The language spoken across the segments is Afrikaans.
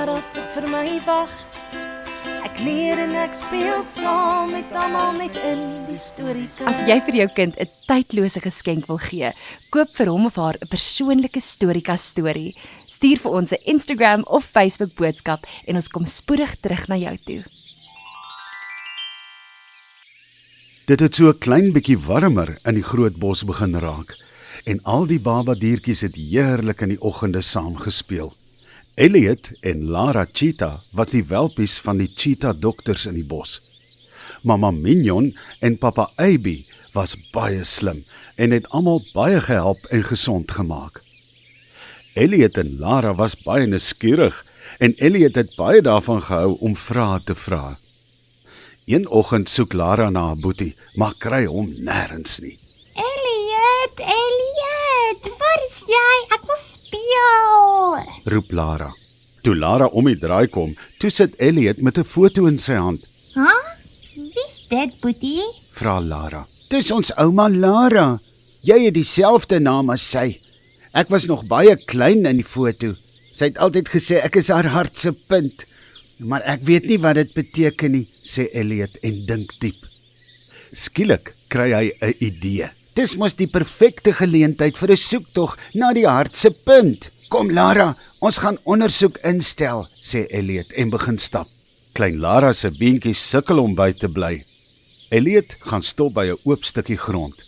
wêreld wat vir my wag. Ek leer en ek speel saam met almal net in die storiekas. As jy vir jou kind 'n tydlose geskenk wil gee, koop vir hom of haar 'n persoonlike storiekas storie. Stuur vir ons 'n Instagram of Facebook boodskap en ons kom spoedig terug na jou toe. Dit het so 'n klein bietjie warmer in die groot bos begin raak en al die babadiertjies het heerlik in die oggende saam gespeel. Elliot en Lara Cheetah was die welpies van die cheetah dokters in die bos. Mama Mignon en Papa Aby was baie slim en het almal baie gehelp en gesond gemaak. Elliot en Lara was baie nuuskierig en Elliot het baie daarvan gehou om vrae te vra. Een oggend soek Lara na haar boetie, maar kry hom nêrens nie. Elliot, waar is jy? Ek wil speel. Roep Lara. Toe Lara om die draai kom, toe sit Elliot met 'n foto in sy hand. Wie's dit, boetie? Vra Lara. Dis ons ouma Lara. Jy het dieselfde naam as sy. Ek was nog baie klein in die foto. Sy het altyd gesê ek is haar hart se punt. Maar ek weet nie wat dit beteken nie, sê Elliot en dink diep. Skielik kry hy 'n idee. Dis mos die perfekte geleentheid vir 'n soektog na die hart se punt. Kom Lara, ons gaan ondersoek instel, sê Elliot en begin stap. Klein Lara se beentjies sukkel om by te bly. Elliot gaan stop by 'n oop stukkie grond.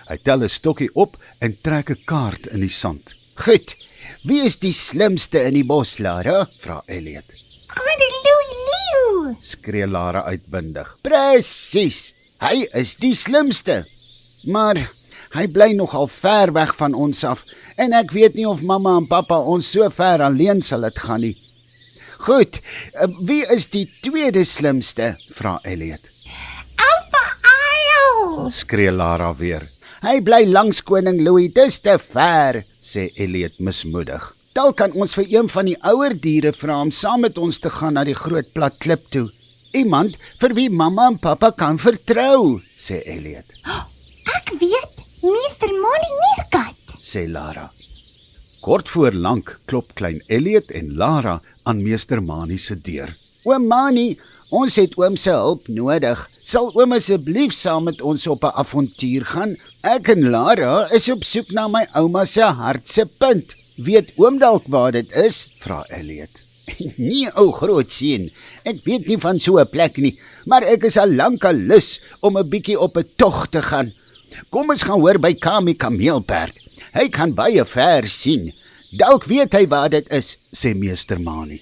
Hy tel 'n stokkie op en trek 'n kaart in die sand. Goed, wie is die slimste in die bos, Lara? Vra Elliot. Leeuw, Skree Lara uitbundig. Presies, hy is die slimste. Maar hy bly nogal ver weg van ons af en ek weet nie of mamma en pappa ons so ver alleen sal dit gaan nie. Goed, wie is die tweede slimste? Vra Elliot. Skree Lara weer. Hy bly langs koning Louis, dis te ver, sê Elliot mismoedig. Dalk kan ons vir een van die ouer diere vra om saam met ons te gaan na die groot plat klip toe. Iemand vir wie mamma en pappa kan vertrou, sê Elliot. ek weet, meester Mani Meerkat, Sê Lara. Kort voor lank klop klein Elliot en Lara aan meester Mani se deur. Oom Mani, ons het oom se hulp nodig. Sal oom asseblief saam met ons op 'n avontuur gaan? Ek en Lara is op soek na my ouma se hart se punt. Weet oom dalk waar dit is? Vra Elliot. Nee, ou groot seun, ek weet nie van so 'n plek nie, maar ek is al lank al lus om 'n bietjie op 'n tog te gaan. Kom ons gaan hoor by Kami kameelperd. Hy kan baie ver sien. Dalk weet hy waar dit is, sê meester Mani.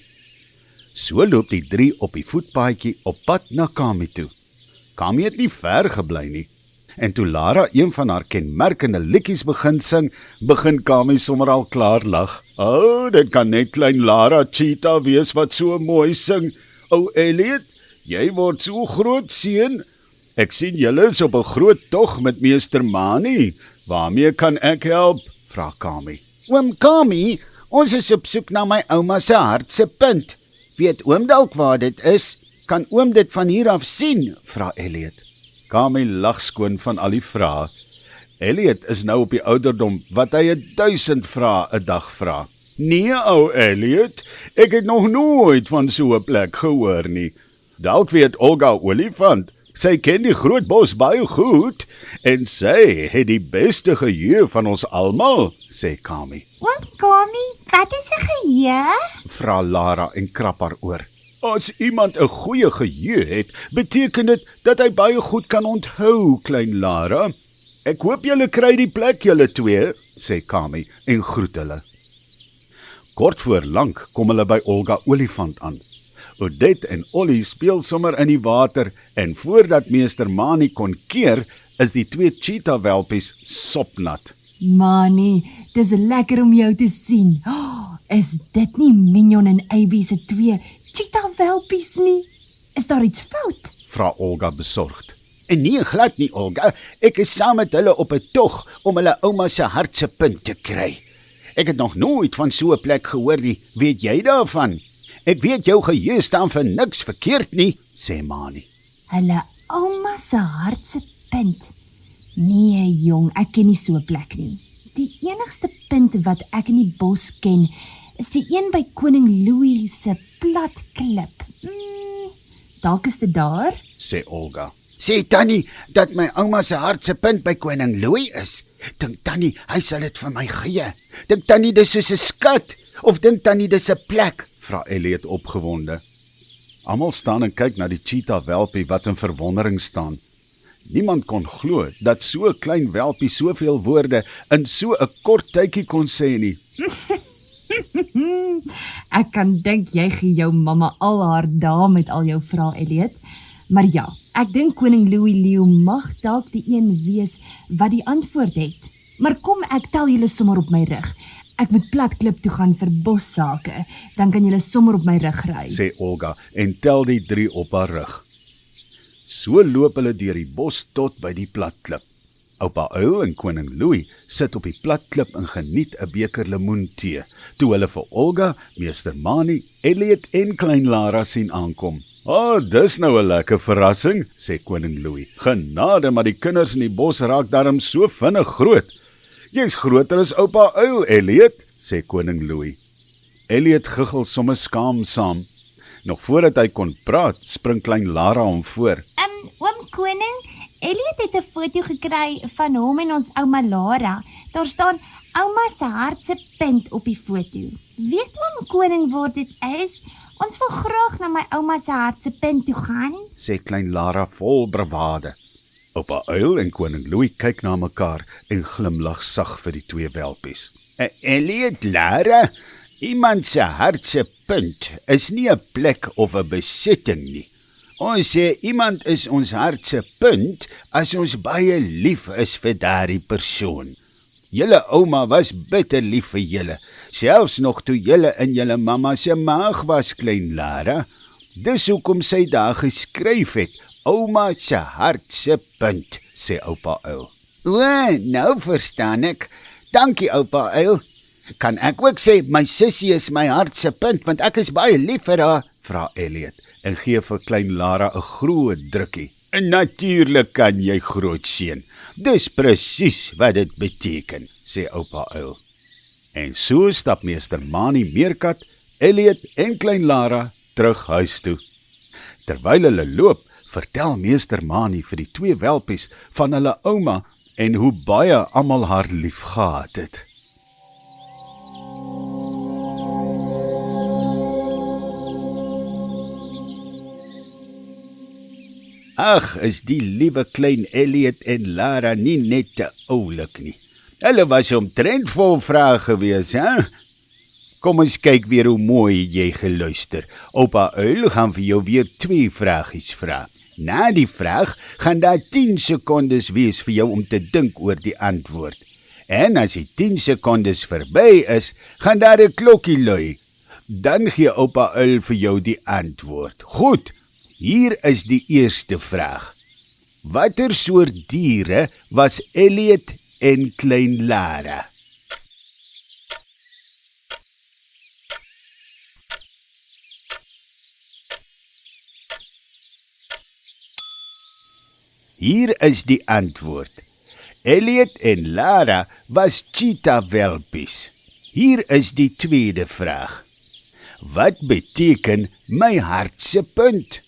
So loop die drie op die voetpaadjie op pad na Kami toe. Kami het nie ver gebly nie. En toe Lara een van haar kenmerkende liedjies begin sing, begin Kami sommer al klaar lag. Dit kan net klein Lara Cheetah wees wat so mooi sing. Elliot, jy word so groot seun. Ek sien julle is op 'n groot tog met meester Mani. Waarmee kan ek help? Vra Kami. Oom Kami, ons is op soek na my ouma se hart se punt. Weet oom dalk waar dit is? Kan oom dit van hier af sien? Vra Elliot. Kami lag skoon van al die vrae. Elliot is nou op die ouderdom wat hy 1000 vrae 'n dag vra. Nee, ou Elliot, ek het nog nooit van so 'n plek gehoor nie. Dalk weet Olga Olifant. Sy ken die groot bos baie goed en sy het die beste geheue van ons almal, sê Kami. oom Kami, wat is 'n geheue? Vra Lara en krap haar oor. As iemand 'n goeie geheue het, beteken dit dat hy baie goed kan onthou, klein Lara. Ek hoop julle kry die plek julle twee, sê Kami en groet hulle. Kort voor lank kom hulle by Olga Olifant aan. Odette en Ollie speel sommer in die water en voordat meester Mani kon keer, is die twee cheetah welpies sopnat. Mani, dis lekker om jou te sien. Is dit nie Mignon en Aby se twee cheetah welpies nie? Is daar iets fout? Vra Olga besorgd. En nee, glad nie, Olga. Ek is saam met hulle op 'n tog om hulle ouma se hart se punt te kry. Ek het nog nooit van so 'n plek gehoor nie. Weet jy daarvan? Ek weet jou geheue staan vir niks verkeerd nie, sê Mani. Hulle ouma se hart se punt. Nee jong, ek ken nie so 'n plek nie. Die enigste punt wat ek in die bos ken, is die een by koning Louis se plat klip. Dalk is dit daar? sê Olga. Sê Tannie dat my ouma se hart se punt by koning Louis is. Dink Tannie, hy sal dit vir my gee. Dink Tannie dis soos 'n skat of dink Tannie dis 'n plek? Vra Elliot opgewonde. Almal staan en kyk na die cheetah welpie wat in verwondering staan. Niemand kon glo dat so 'n klein welpie soveel woorde in so 'n kort tydjie kon sê nie. Ek kan dink jy gee jou mamma al haar dae met al jou vrae, Elliot. Maar ja, ek dink koning Louis Leo mag dalk die een wees wat die antwoord het. Maar kom, ek tel julle sommer op my rug. Ek moet Platklip toe gaan vir bossake, dan kan julle sommer op my rug ry. Sê Olga en tel die 3 op haar rug. So loop hulle deur die bos tot by die Platklip. Oupa Uil en koning Louis sit op die Platklip en geniet 'n beker lemoentee, toe hulle vir Olga, meester Mani, Elliot en klein Lara sien aankom. Dis nou 'n lekker verrassing, sê koning Louis. Genade, maar die kinders in die bos raak daarom so vinnig groot. Jy's groter as oupa Uil, Elliot, sê koning Louis. Elliot giggel sommer skaam saam. Nog voordat hy kon praat, spring klein Lara hom voor. Oom koning, Elliot het 'n foto gekry van hom en ons ouma Lara. Daar staan ouma se hart se punt op die foto. Weet oom koning waar dit is? Ons wil graag na my ouma se hart se punt toe gaan, sê klein Lara vol bravade. Oupa Uil en koning Louis kyk na mekaar en glimlag sag vir die 2 welpies. Elliot, Lara, iemand se hart se punt is nie 'n plek of 'n besitting nie. Ons sê iemand is ons hart se punt as ons baie lief is vir daardie persoon. Julle ouma was bitter lief vir julle, selfs nog toe julle in julle mamma se maag was, klein Lara. Dis hoekom sy daar geskryf het, ouma se hart se punt, sê oupa Uil. Nou verstaan ek. Dankie oupa Uil. Kan ek ook sê my sussie is my hart se punt want ek is baie lief vir haar, vra Elliot en gee vir klein Lara 'n groot drukkie. Natuurlik kan jy, grootseun. Dis presies wat dit beteken, sê oupa Uil. En so stap meester Mani Meerkat, Elliot en klein Lara terug huis toe. Terwyl hulle loop, vertel meester Mani vir die 2 welpies van hulle ouma en hoe baie almal haar lief gehad het. Ag, is die liewe klein Elliot en Lara nie net te oulik nie. Hulle was omtrent vol vrae gewees, hè? Kom ons kyk weer hoe mooi jy geluister. Oupa Uil gaan vir jou weer 2 vragies vra. Na die vraag gaan daar 10 sekondes wees vir jou om te dink oor die antwoord. En as die 10 sekondes verby is, gaan daar 'n klokkie lui. Dan gee oupa Uil vir jou die antwoord. Goed. Hier is die eerste vraag. Watter soort diere was Elliot en klein Lara? Hier is die antwoord. Elliot en Lara was cheetah welpies. Hier is die tweede vraag. Wat beteken my hart se punt?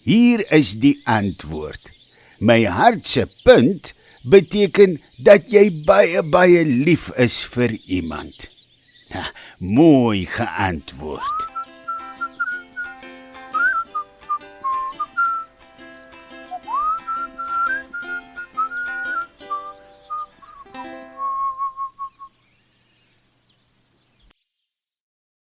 Hier is die antwoord. My hart se punt beteken dat jy baie lief is vir iemand. Mooi geantwoord.